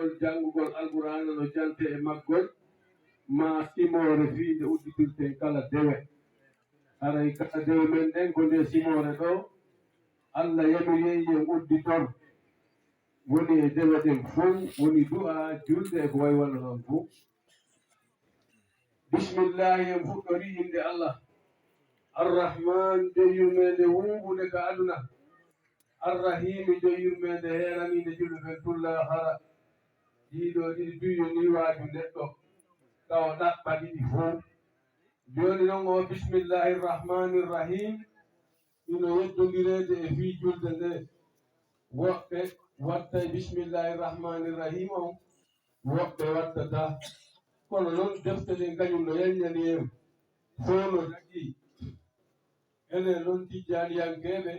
kettugol janngugol alqur'ana no jante e maggol ma simore fiinde udditirte kala dewe aray kala dewe men ɗen ko nde simore ɗo Allah yamiri yen udditor woni e dewe ɗen fof woni du'a julde e ko way walla noon fof bismillahi en fuɗɗori inde Allah arrahman jo yurmede wuɓude ka aduna arrahimi jo yurmede heeranide julɓe ɓen tulla hara ɗiɗo ɗiɗi duyo ni waaju neɗɗo tawa ɗaɓɓa ɗiɗi fof joni noon o bismillahi rrahmani rrahim ino yeddodirede e fi julde nde woɓɓe watta e bismillahi rrahmani rrahim on woɓɓe wattata kono noon defte ɗen kañum no yaññani en fof no jaggi enen noon tijjaniyankeɓe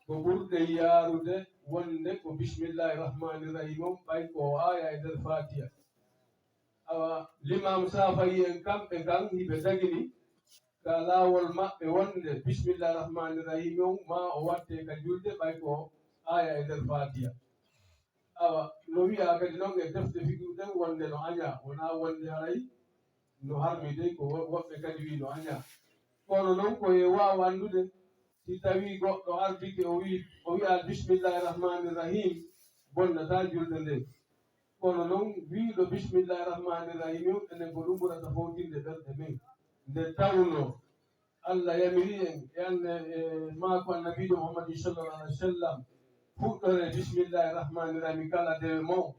ko ɓurɗe yaarude wonde ko bismillahi rrahmani rrahim on ɓay ko aya e nder fatiha awa l'imam safayi en kamɓe kan hiɓe tagini ka laawol maɓɓe wonde bismillahi rrahmani rrahim on ma o watte ka julde ɓay ko aya e nder fatiha awa no wiya kadi noon e defte figuɗen wonde no aña wona wonde haray no harmi dey ko woɓɓe kadi wi no aña kono noon koye wawa andude si tawi goɗɗo ardike o wiya bismillahi rrahmani rrahim bonnata julde nde kono noon wiiɗo bismillahi rrahmani rrahim on enen ko ɗum ɓurata fowtinde ɓerɗe men nde tawno Allah yamiri en e anne e maako annabijo muhammadin sallallahu alih wa sallam fuɗɗore bismillahi rrahmani rrahim kala dewe mo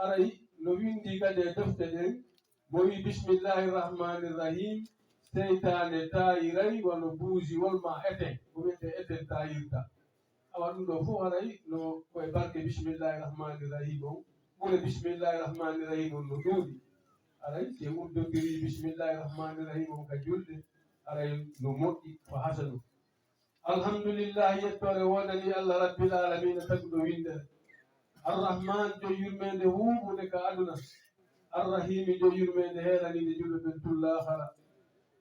aray no windi kadi e defte ɗen mo wi bismillahi rrahmani rrahim seytane tayiray wano buusiwol ma eten ko wiyete eten tayirta awa ɗum ɗo fof aray no koye barke bismillahi rrahmani rrahim on ɓure bismillahi rrahmani rrahim on no ɗuuɗi aray si uddodiri bismillahi rrahmani rrahim on ka julde aray no moƴƴi ko hasanu alhamdulillahi yettore wonani Allah rabbil alamina taguɗo windere arrahman jo yurmede wuuɓude ka aduna arrahimi jo yurmede heeranide julɓe ɓen tullahara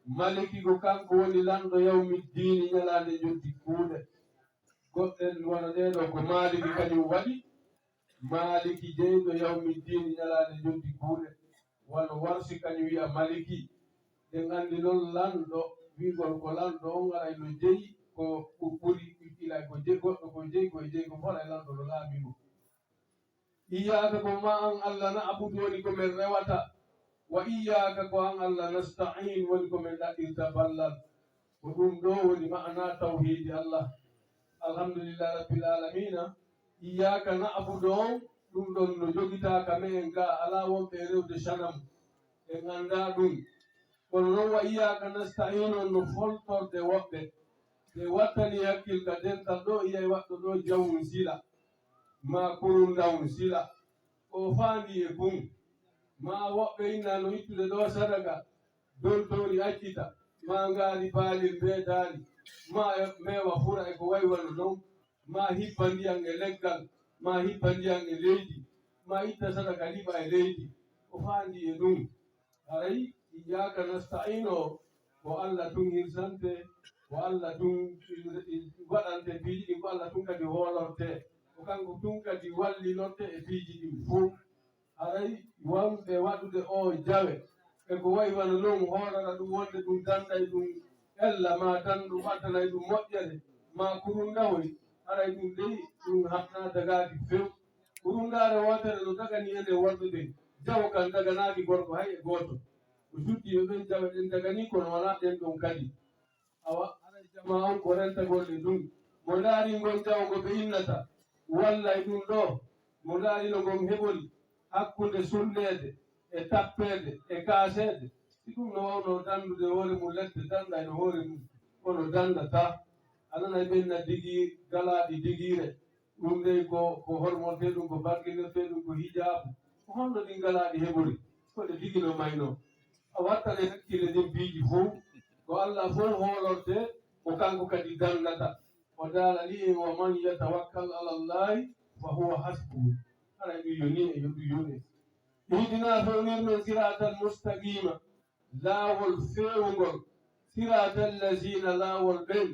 maliki ko kanko woni lanɗo yawmi dini ñalade joddi kuuɗe goɗɗen wona ɗeɗo ko maliki kañum waɗi maliki jeyɗo yawmi dini ñalade joddi kuuɗe wano warsi kañum wiya maliki ɗen andi noon lanɗo wigol ko lanɗo on aray no jeyi ko ɓuri ila ko jeyi goɗɗo ko jeyi koye jeyi ko foɗa e lanɗo no laamimo iyaka ko ma an Allah na abudu woni komin rewata wa iyaka ko an Allah nasta'in woni komin ɗaɗɗirta ballal ko ɗum ɗo woni ma'ana tawhidi Allah alhamdulillah rabbil alamina iyaka na abudu on ɗum ɗon no jogitaka men ga ala wonɓe rewde sanam en anda ɗum kono noon wa iyaka nasta'in on no foltorde woɓɓe ɓe wattani hakkil ka dental ɗo iyay waɗɗo ɗo jawum sila ma kurundawum sila o faandi e gun ma woɓɓe inna no ittude ɗo sadaka dontori accita ma ngaari baalil mbeedaari ma meewa fura e ko way wano noon ma hippa ndiyam e leggal ma hippa ndiyam e leydi ma itta sadaka liɓa e leydi o faandi e ɗum haray iyaka nasta'in o ko Allah tun hirsante ko Allah tun waɗante piiji ɗin ko Allah tun kadi hoolorte ko kanko tun kadi wallinorte e piiji ɗin fof haray wonɓe waɗude o jawe e ko wayi wano noon hoorana ɗum wonde ɗum danday ɗum ella ma tan ɗum addanay ɗum moƴƴere ma kurundahoy haray ɗum dey ɗum haɓna dagaaki few kurundare wotere no dagani ene wondude jawo kan daganaaki gorko hay e gooto ko suddi yo ɓen jawe ɗen dagani kono wona ɗen ɗon kadi awa haray jama on ko rentagol e ɗum mo ndaari ngon jawo ngo ɓe innata walla e ɗum ɗo mo ndaari no ngon heɓori hakkunde sunnede e tappede e kaasede si ɗum no wawno dandude hoore mum ledde danda no hoore mum kono dandata ananay ɓenna digi galaɗi digiire ɗum dey ko hormonte ɗum ko barkinirte ɗum ko hijabu ko honno ɗin galaɗi heɓori koɗe digino mayno a wattane hakkille ɗin piiji fof ko Allah fof hoolorte ko kanko kadi dandata o daala li en wa man yatawakkal ala llahi fa huwa hasbuhu ara ɗum yoni e yo ɗum yoni ihdina fewnirmen siratal mustaqima laawol feewngol siratal lazina laawol ɓen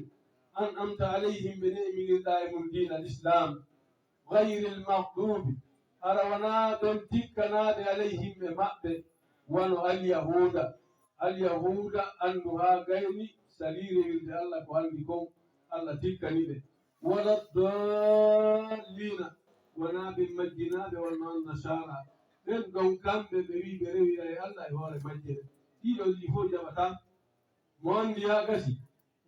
an'amta alayhim ɓe ne'minirɗa e mum dina l'islam gayril mahdubi ara wana ɗon tikkanade alayhim e maɓɓe wano alyahuda andu ha gayni salire wilde Allah ko andi kon Allah tikkani ɓe wala dallina wona ɓe majjinaɓe wonno on nasara ɓen ɗon kamɓe ɓe wi ɓe rewira e Allah e hoore majjere ɗiɗo ɗi fof jaɓata mo andi ha gasi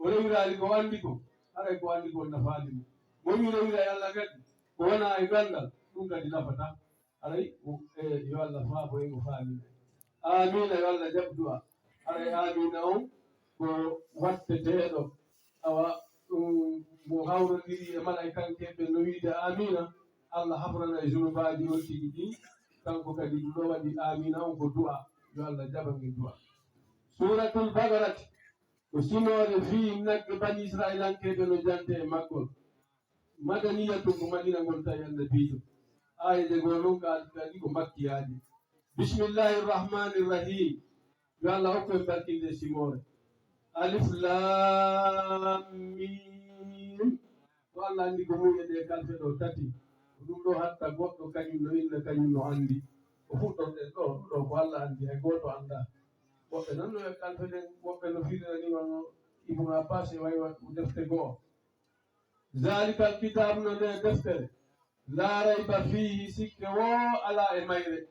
o rewirali ko andi ko haray ko andi kon nafaali mum momi rewira e Allah kadi ko wona e gandal ɗum kadi nafata aray yo Allah faabo en o faamina amina yo Allah jaɓ du'a aray amina on ko watteteɗo awa mo hawrodiri e mala'ikankeɓe no wiide amina Allah hafrana e junubaji on tigi ɗi kanko kadi ɗum ɗo waɗi amina on ko du'a yo Allah jaɓa min du'a suratul bagarati ko sinore fi nagge bani israilankeɓe no jante e maggol madaniyatu ko madina ngol tawi annabijo ayeje goo noon kadi ko makkiyaji bismillahi rrahmani rrahim yo Allah hokku en barkinde simore alif lam mim to Allah andi ko muƴeɗe kalfe ɗo tati ɗum ɗo hatta goɗɗo kañum no inna kañum no andi ko fuɗɗorɗen ɗo ko Allah andi hay goto anda woɓɓe noon no e kalfe ɗen woɓɓe no firinanimano ibnu abbas e waywa defte goo zalika alkitabu no nde deftere la rayba fihi sikke wo ala e mayre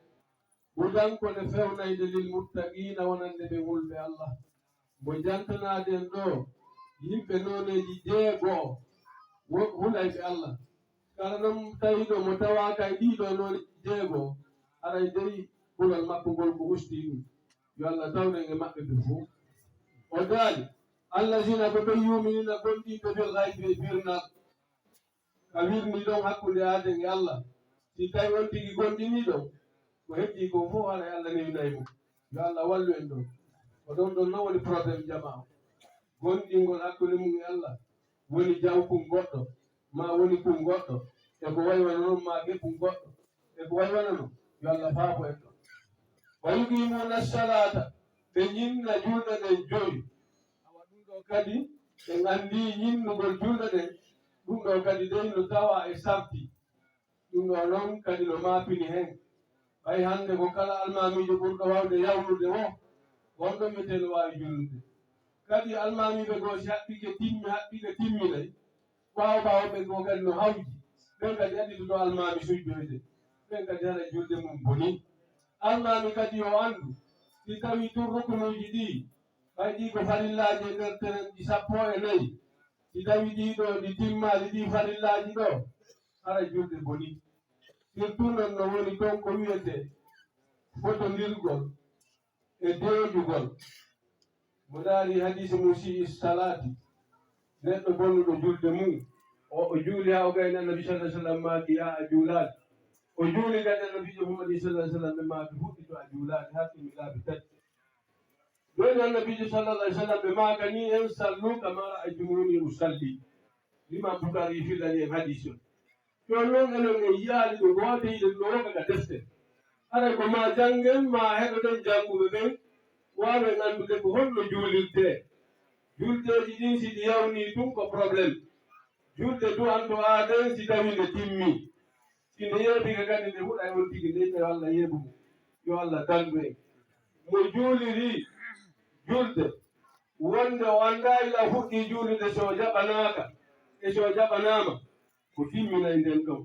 hudan kone fewnayde lil muttaqina wonande ɓe wulɓe Allah mo jantanaden ɗo yimɓe noneji jeegoo hulayɓe Allah kala noon tawi ɗo mo tawaka e ɗiɗo noon jeegoo aray dey hulal makko ngol ko usti ɗum yo Allah tawnen e maɓɓe ɓe fof o daali allahina ko ɓe yuminina gonɗiɓe bil gaybi e birnal ka wirni ɗon hakkude aden e Allah si tawi on tigi gonɗini ɗon ko heddi ko fof haray Allah newinaymo yo Allah wallu en ɗon ko ɗon ɗon noon woni probléme jama o gonɗingol hakkude mum e Allah woni jawkum goɗɗo ma woni kum goɗɗo eko waywana noon ma geɓum goɗɗo eko waywana noon yo Allah faabo en ɗon wa yuqimuna salata ɓe ñinna julɗe ɗen joyi awa ɗum ɗo kadi ɓe andi ñinnugol julɗe ɗen ɗum ɗo kadi dey no tawa e sabti ɗum ɗo noon kadi no maapini hen ɓay hannde ko kala almamijo ɓurɗo wawde yawnude o wonɗo mbiyete no wawi julnude kadi almamiɓe goo si haɓɓiɓe timminay ɓawoɓe goo kadi no hawji ɓen kadi aɗitoto almami sujjoyde ɓen kadi haɗa julde mum boni almami kadi o andu si tawi tun rukunuji ɗi ɓay ɗi ko farillaji e nder terenji 14 si tawi ɗiɗo ɗi timmaji ɗi farillaji ɗo hara julde boni surtout noon no woni toon ko wiyete fotondirgol e deejugol mo daari hadise musi salati neɗɗo bonnuɗo julde mum o juuli ha o gayni annabi sallah sallam maaki ya a juulaade o juuli kadi annabijo muhammadi sallah sallam ɓe maaki fuɗɗi to a juulaade har ɗumi laabi tati ɗoni annabijo sallallah sallam ɓe maakani en sallu kama ra'aytumuni usalli l'imam Bukhari fillani en hadise o jon noon enen en yiyaali ɗo goote yiɗen ɗo wokaga defte haɗa ko ma janngen ma heɗoɗen jannguɓe ɓen wawen anndude ko holno juulirte juldeji ɗin si ɗi yawni ɗum ko probléme julde du'anto aaden si tawi nde timmi si nde yeeɓike kadi nde huɗa on tigi nde ɓe Allah yeeɓu mum yo Allah dandu en mo juuliri julde wonde o annda ila fuɗɗi juulide so jaɓanaka e so jaɓanama ko timminay nden ɗon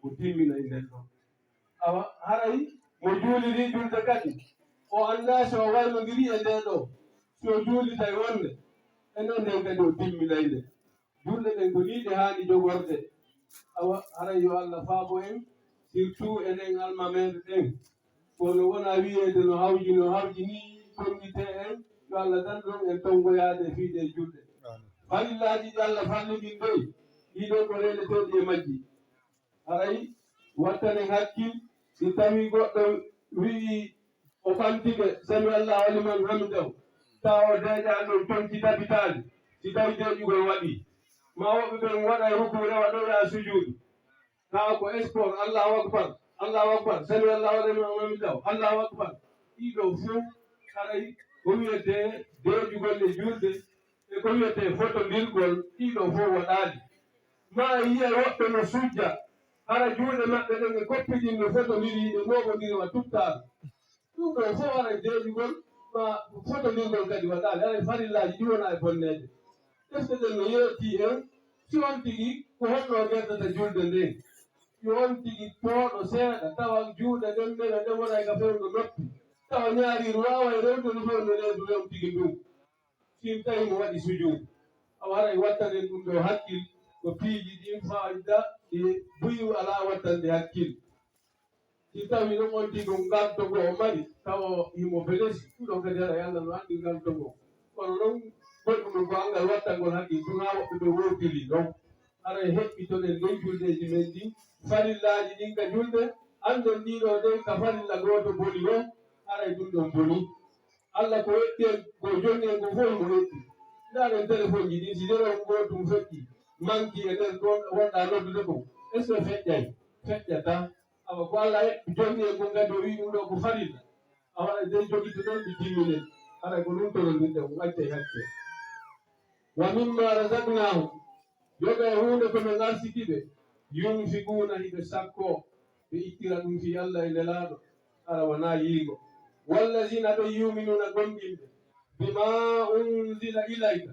ko timminay nden ɗon awa haray mo juuliri julde kadi o annda so waynodiri e nde ɗo so juulitay wonde enen nden kadi o timminay nde julde ɗen ko niiɗe haani jogorde awa haray yo Allah faabo en surtout enen almameɓe ɓen kono wona wiyeede no hawji ni gonɗite en yo Allah dan ɗon en tongoyaade fiiɗe julɗe farillaji ɗi Allah falliɗin ɗoy ɗiɗo ko reneteɗi e majji haray wattanen hakkil si tawi goɗɗo wii o ɓantike sami Allahu liman hamidahu tawa o deeƴa ɗon tonti dabitaali si tawi deeƴugol waɗi ma woɓɓe ɓen waɗa e ruku rewa ɗo ya sujuudu tawa ko sport allahu akbar sami Allahu liman hamidahu allahu akbar ɗiɗo fof haray ko wiyete deejugol e julde e ko wiyete fotondirgol ɗiɗo fof waɗaali ma yiya woɓɓe no sujja hara juuɗe maɓɓe ɗen ɓe koppidinno fotoniri ɓe moɓodiri wa tuttaɗo ɗum ɗo fof ara deeƴugol ma fotonirgol kadi waɗaali ara farillaji ɗi wona e bonneede defte ɗen no yetti en si on tigi ko honno gerdata julde nden yo on tigi tooɗo seeɗa tawa juuɗe ɗen ɗeɓe ɗen wona ka fewndo noppi tawa ñaariru wawa e rewde no fewndo reedu rew tigi ndum sin tawi mo waɗi sujuudu a waray wattanen ɗum ɗo hakkil ko piiji ɗin fayda e buyu ala wattande hakkil si tawi noon on tigi ngaltogo o mari tawa himo belesi ɗum ɗon kadi ara Allah no anndi ngaltogo kono noon goɗɗum ko angal wattangol hakkil ɗum ha woɓɓe ɓe wowtiri ɗon ara heɓɓitonen ɗon juldeji men ɗi farillaji ɗin ka julde anden ɗiɗo ɗen ka farilla goto boni o aray ɗum ɗon boni Allah ko wetti en ko jonni en ko fof mo wetti ndaɗen téléphone ji ɗin si ɗeɗon gotum feƴƴi manki e nder ɗon wonɗa noddude ko est ce que feƴƴay feƴƴata awa ko Allah heɓɓi jonni en ko ngadi o wi ɗum ɗo ko farilla a waɗa de joguito ɗon ɗi timminen aray ko ɗum tonodirɗe ko accay hakke wa mimma razaqnahum yoga e hunde koɓe garsikiɓe yunfikuna hiɓe sakko ɓe ittira ɗum fi Allah e nelaɗo ara wona yiigo wallazina ɓe yuminuna gonɗinɓe bima unzila ilayka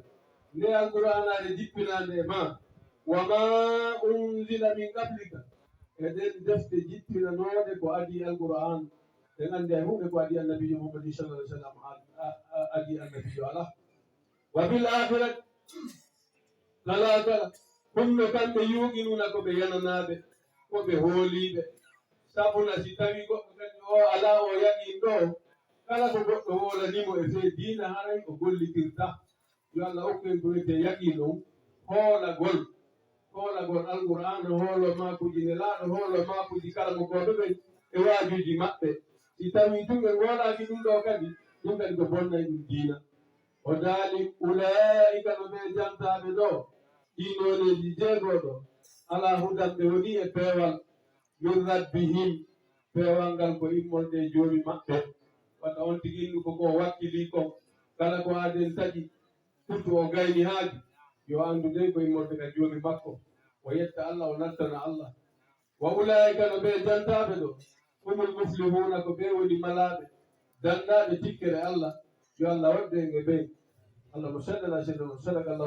nde alqur'anade jippinande e ma wama unzila min qablika e ɗen defte jippinanoɗe ko adi alqur'an en andi hay hunde ko adi annabijo muhammadi sallallahu alih w sallam adi annabijo ala wa bil akhirat kala kala ɗumno kamɓe yuqinuna koɓe yananaɓe koɓe hooliɓe sabuna si tawi goɗɗo kadi o ala o yaɗin ɗo kala ko goɗɗo wolanimo e fe diina haray o gollitirta yo Allah hokku en ko wiyete yaqin on hoolagol alqur'an hoolo makuji nelaɗo hoolo makuji kala mo goɗo ɓen e waajuji maɓɓe si tawi tun ɓe wolaki ɗum ɗo kadi ɗum kadi ko bonnay ɗum diina o daali ulaika no ɓe jantaɓe ɗo ɗinoneji jeegoɗo ala hudanɓe woni e peewal min rabbihim peewal ngal ko immolde joomi maɓɓe wata on tigi innu koko wakkili kon kala ko aden taƴi surtout o gayni haaji yo anndu nde ko immolde ka joomi makko o yetta Allah o nattana Allah wa ulaika no ɓe jantaɓe ɗo humul muflihuna ko ɓe woni malaɓe dannaɓe tikkere Allah yo Allah wadde en e ɓen Allah mo saddana seeɗa mo sadaka Allah